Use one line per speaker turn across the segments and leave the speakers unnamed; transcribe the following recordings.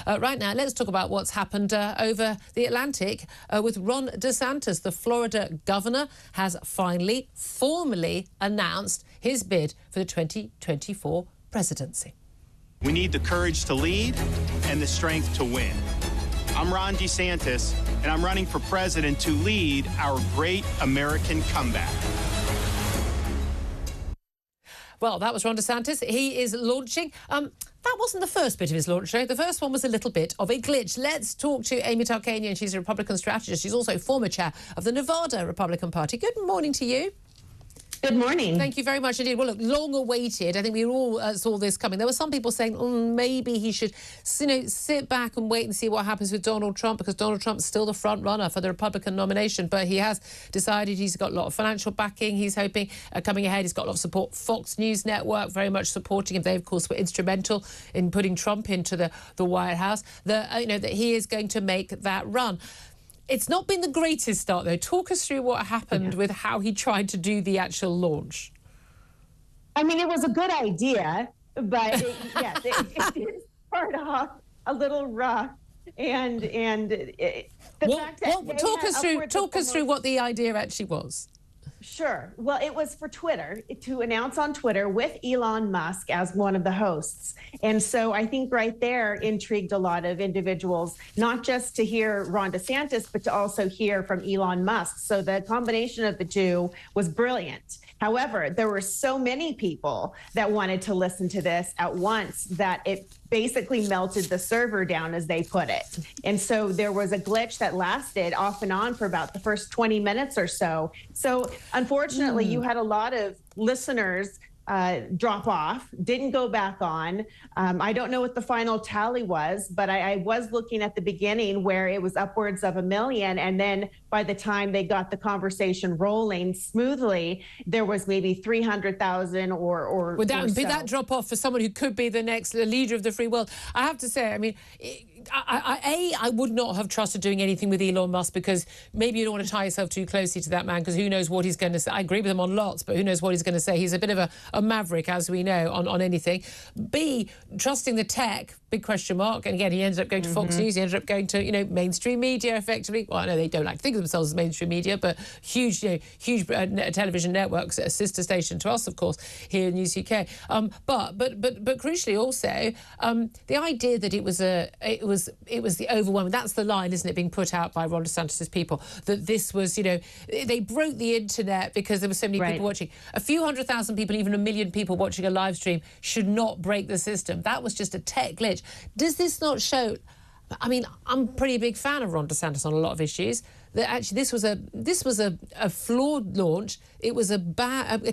Right now, let's talk about what's happened over the Atlantic with Ron DeSantis. The Florida governor has finally formally announced his bid for the 2024 presidency.
We need the courage to lead and the strength to win. I'm Ron DeSantis, and I'm running for president to lead our great American comeback.
Well, that was Ron DeSantis. He is launching. That wasn't the first bit of his launch show. The first one was a little bit of a glitch. Let's talk to Amy Tarkanian. She's a Republican strategist. She's also former chair of the Nevada Republican Party. Good morning to you.
Good morning.
Thank you very much indeed. Well, look, long awaited. I think we all saw this coming. There were some people saying maybe he should, sit back and wait and see what happens with Donald Trump, because Donald Trump's still the front runner for the Republican nomination. But he has decided he's got a lot of financial backing. He's hoping coming ahead. He's got a lot of support. Fox News Network very much supporting him. They, of course, were instrumental in putting Trump into the White House. That he is going to make that run. It's not been the greatest start, though. Talk us through what happened with how he tried to do the actual launch.
I mean, it was a good idea, but it did start off a little rough.
Talk us through what the idea actually was.
Sure. Well, it was for Twitter, to announce on Twitter with Elon Musk as one of the hosts. And so I think right there intrigued a lot of individuals, not just to hear Ron DeSantis, but to also hear from Elon Musk. So the combination of the two was brilliant. However, there were so many people that wanted to listen to this at once that it basically melted the server down, as they put it. And so there was a glitch that lasted off and on for about the first 20 minutes or so. So unfortunately, you had a lot of listeners drop off, didn't go back on. I don't know what the final tally was, but I was looking at the beginning where it was upwards of 1 million. And then by the time they got the conversation rolling smoothly, there was maybe 300,000 or
would that be
so.
That drop off for someone who could be the next leader of the free world? I have to say, I mean, I would not have trusted doing anything with Elon Musk, because maybe you don't want to tie yourself too closely to that man, because who knows what he's going to say. I agree with him on lots, but who knows what he's going to say. He's a bit of a maverick, as we know, on anything. B, trusting the tech, big question mark. And again, he ended up going to Fox News. He ended up going to, mainstream media, effectively. Well, I know they don't like to think of themselves as mainstream media, but huge television networks, a sister station to us, of course, here in News UK. But crucially also, the idea that it was the overwhelming, that's the line, isn't it, being put out by Ron DeSantis' people, that this was, they broke the internet because there were so many people watching. A few 100,000 people, even 1 million people watching a live stream should not break the system. That was just a tech glitch. Does this not show? I mean, I'm a pretty big fan of Ron DeSantis on a lot of issues. That actually this was a flawed launch. It was a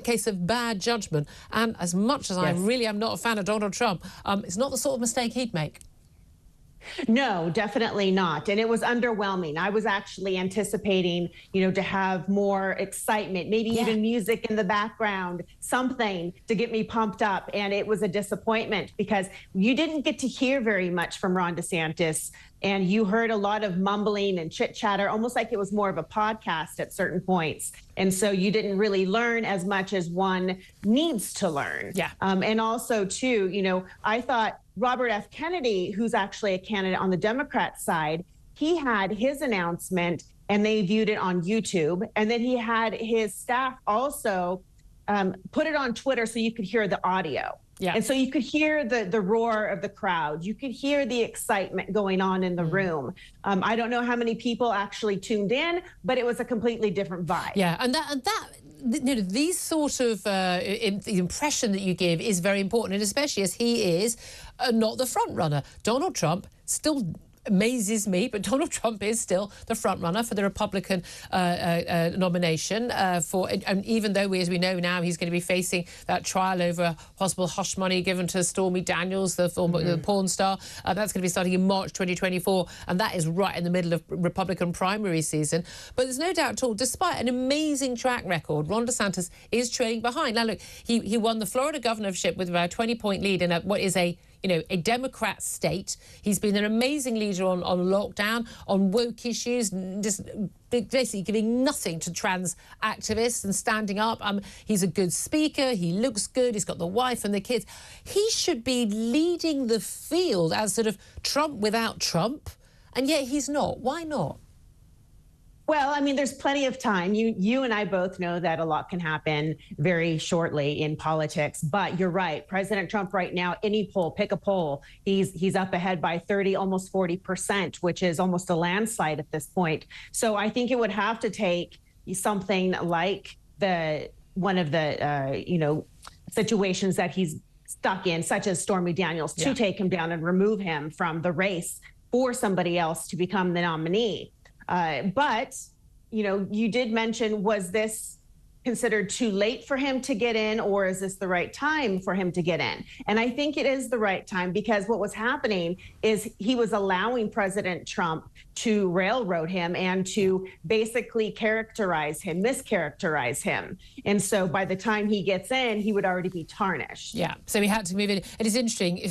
case of bad judgment. And as much as I really am not a fan of Donald Trump, it's not the sort of mistake he'd make.
No, definitely not. And it was underwhelming. I was actually anticipating, to have more excitement, maybe even music in the background, something to get me pumped up. And it was a disappointment, because you didn't get to hear very much from Ron DeSantis. And you heard a lot of mumbling and chit chatter, almost like it was more of a podcast at certain points. And so you didn't really learn as much as one needs to learn. Yeah. And also, too, I thought Robert F. Kennedy, who's actually a candidate on the Democrat side, he had his announcement and they viewed it on YouTube. And then he had his staff also put it on Twitter so you could hear the audio. Yeah. And so you could hear the roar of the crowd. You could hear the excitement going on in the room. I don't know how many people actually tuned in, but it was a completely different vibe.
Yeah, and that these sort of the impression that you give is very important, and especially as he is not the front runner. Donald Trump still amazes me, but Donald Trump is still the front runner for the Republican nomination and even though as we know now, he's going to be facing that trial over possible hush money given to Stormy Daniels, the porn star. That's going to be starting in March 2024, and that is right in the middle of Republican primary season. But there's no doubt at all, despite an amazing track record, Ron DeSantis is trailing behind. Now look, he won the Florida governorship with about a 20-point lead in what is a Democrat state. He's been an amazing leader on lockdown, on woke issues, just basically giving nothing to trans activists and standing up. He's a good speaker. He looks good. He's got the wife and the kids. He should be leading the field as sort of Trump without Trump, and yet he's not. Why not?
Well, I mean, there's plenty of time. You and I both know that a lot can happen very shortly in politics. But you're right. President Trump right now, any poll, pick a poll, he's up ahead by 30, almost 40%, which is almost a landslide at this point. So I think it would have to take something like one of the situations that he's stuck in, such as Stormy Daniels, to take him down and remove him from the race for somebody else to become the nominee. But, you did mention, was this considered too late for him to get in, or is this the right time for him to get in? And I think it is the right time, because what was happening is he was allowing President Trump to railroad him and to basically mischaracterize him. And so by the time he gets in, he would already be tarnished.
Yeah, so he had to move in. It is interesting,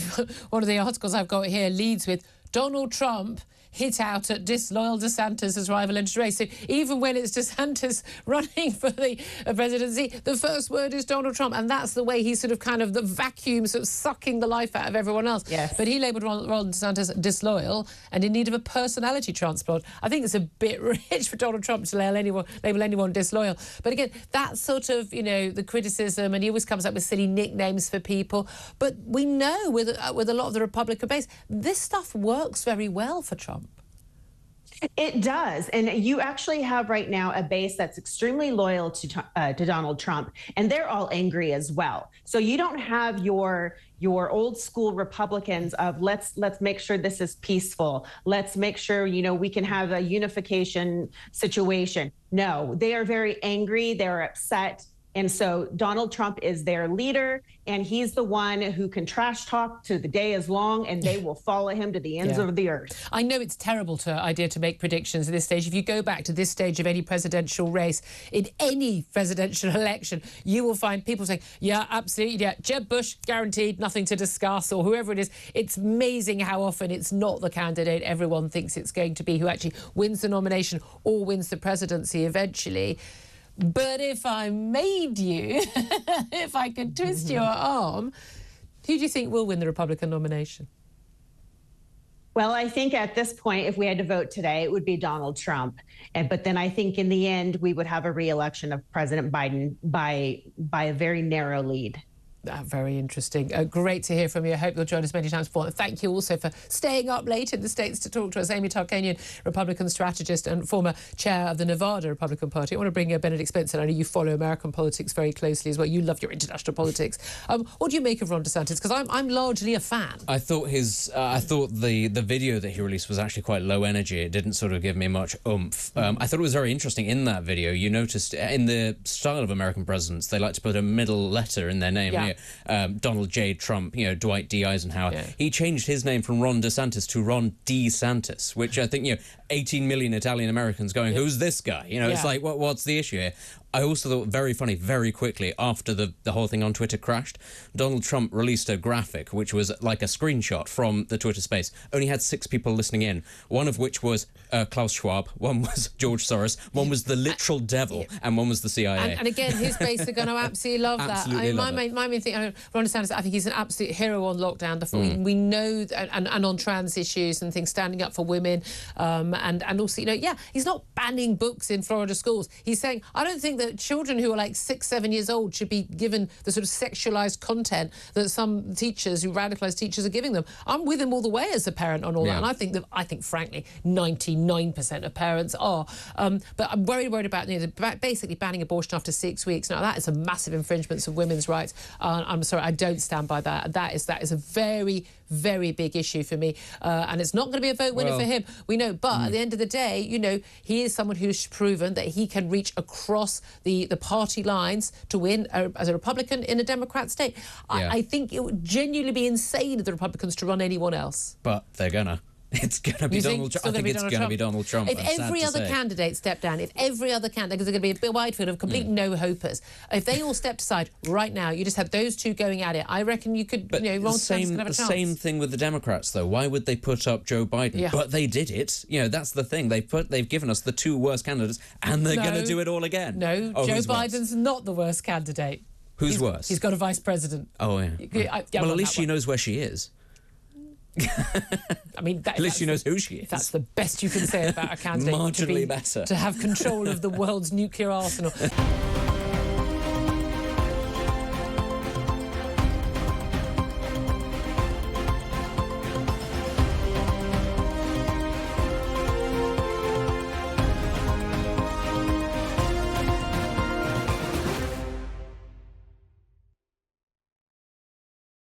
one of the articles I've got here leads with Donald Trump hit out at disloyal DeSantis as rival in his race. So even when it's DeSantis running for the presidency, the first word is Donald Trump. And that's the way he's sort of kind of the vacuum sort of sucking the life out of everyone else.
Yes.
But he labelled Ron DeSantis disloyal and in need of a personality transplant. I think it's a bit rich for Donald Trump to label anyone disloyal. But again, that's sort of, the criticism, and he always comes up with silly nicknames for people. But we know with a lot of the Republican base, this stuff works very well for Trump.
It does. And you actually have right now a base that's extremely loyal to Donald Trump, and they're all angry as well. So you don't have your old school Republicans of let's make sure this is peaceful. Let's make sure, we can have a unification situation. No, they are very angry. They're upset. And so Donald Trump is their leader, and he's the one who can trash talk to the day is long, and they will follow him to the ends of the earth.
I know it's terrible idea to make predictions at this stage. If you go back to this stage of any presidential race, in any presidential election, you will find people saying, yeah, absolutely, yeah, Jeb Bush, guaranteed, nothing to discuss, or whoever it is. It's amazing how often it's not the candidate everyone thinks it's going to be who actually wins the nomination or wins the presidency eventually. But if I made you, if I could twist your arm, who do you think will win the Republican nomination?
Well, I think at this point, if we had to vote today, it would be Donald Trump. But then I think in the end, we would have a re-election of President Biden by a very narrow lead.
Very interesting. Great to hear from you. I hope you'll join us many times before. And thank you also for staying up late in the States to talk to us. Amy Tarkanian, Republican strategist and former chair of the Nevada Republican Party. I want to bring Benedict Spencer. I know you follow American politics very closely as well. You love your international politics. What do you make of Ron DeSantis? Because I'm largely a fan.
I thought the video that he released was actually quite low energy. It didn't sort of give me much oomph. I thought it was very interesting in that video. You noticed in the style of American presidents, they like to put a middle letter in their name.
Yeah.
Donald J. Trump, Dwight D. Eisenhower. Yeah. He changed his name from Ron DeSantis to Ron DeSantis, which I think, 18 million Italian Americans going, who's this guy? It's like, what's the issue here? I also thought very funny, very quickly, after the whole thing on Twitter crashed, Donald Trump released a graphic, which was like a screenshot from the Twitter space. Only had 6 people listening in, one of which was Klaus Schwab, one was George Soros, one was the literal devil, and one was the CIA.
And again, his base are going to absolutely love that.
Absolutely love it.
My main thing, Ron DeSantis, I think he's an absolute hero on lockdown. We know, and on trans issues and things, standing up for women, and also, he's not banning books in Florida schools. He's saying, I don't think that children who are like 6, 7 years old should be given the sort of sexualized content that some teachers, who radicalized teachers, are giving them. I'm with him all the way as a parent on all that, and I think frankly 99% of parents are. But I'm worried about basically banning abortion after 6 weeks. Now that is a massive infringement of women's rights. I'm sorry, I don't stand by that. That is a very, very big issue for me, and it's not going to be a vote winner for him. We know, but at the end of the day, he is someone who's proven that he can reach across the party lines to win as a Republican in a Democrat state. I think it would genuinely be insane of the Republicans to run anyone else.
But they're gonna. It's going to be Donald Trump. I think it's going to be Donald Trump.
If every other candidate stepped down, if every other candidate, because there's going to be a wide field of complete no-hopers, if they all stepped aside right now, you just had those two going at it, I reckon you could,
but
Ron DeSantis could have a chance.
The same thing with the Democrats, though. Why would they put up Joe Biden?
Yeah.
But they did it. That's the thing. They've given us the two worst candidates, and they're going to do it all again.
No, Joe Biden's not the worst candidate.
Who's worse?
He's got a vice president.
Oh, yeah. Well, at least she knows where she is.
I mean,
at least she knows who she is.
That's the best you can say about a candidate.
Marginally better.
To have control of the world's nuclear arsenal.